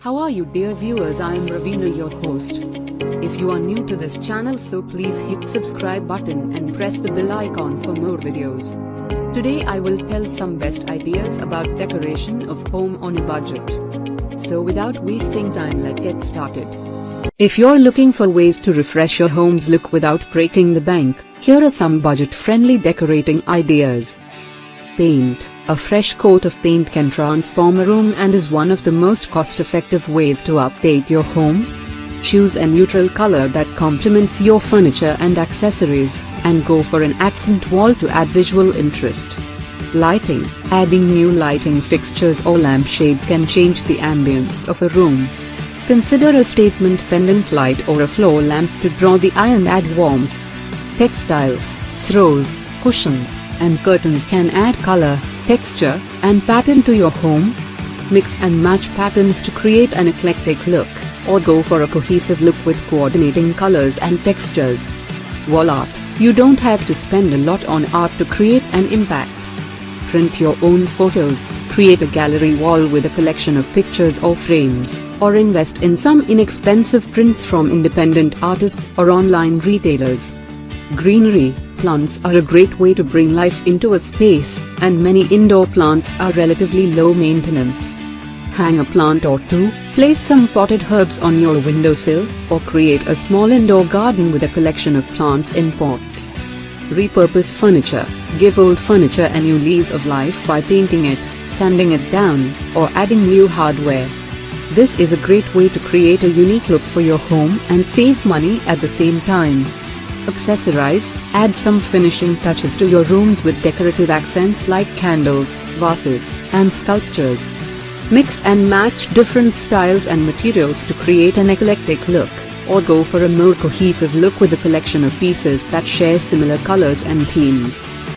How are you dear viewers, I am Ravina, your host. If you are new to this channel, so please hit subscribe button and press the bell icon for more videos. Today I will tell some best ideas about decoration of home on a budget. So without wasting time, let's get started. If you're looking for ways to refresh your home's look without breaking the bank, here are some budget-friendly decorating ideas. Paint. A fresh coat of paint can transform a room and is one of the most cost-effective ways to update your home. Choose a neutral color that complements your furniture and accessories, and go for an accent wall to add visual interest. Lighting. Adding new lighting fixtures or lampshades can change the ambience of a room. Consider a statement pendant light or a floor lamp to draw the eye and add warmth. Textiles, throws, cushions, and curtains can add color, texture, and pattern to your home. Mix and match patterns to create an eclectic look, or go for a cohesive look with coordinating colors and textures. Wall art. You don't have to spend a lot on art to create an impact. Print your own photos, create a gallery wall with a collection of pictures or frames, or invest in some inexpensive prints from independent artists or online retailers. Greenery. Plants are a great way to bring life into a space, and many indoor plants are relatively low maintenance. Hang a plant or two, place some potted herbs on your windowsill, or create a small indoor garden with a collection of plants in pots. Repurpose furniture. Give old furniture a new lease of life by painting it, sanding it down, or adding new hardware. This is a great way to create a unique look for your home and save money at the same time. Accessorize. Add some finishing touches to your rooms with decorative accents like candles, vases, and sculptures. Mix and match different styles and materials to create an eclectic look, or go for a more cohesive look with a collection of pieces that share similar colors and themes.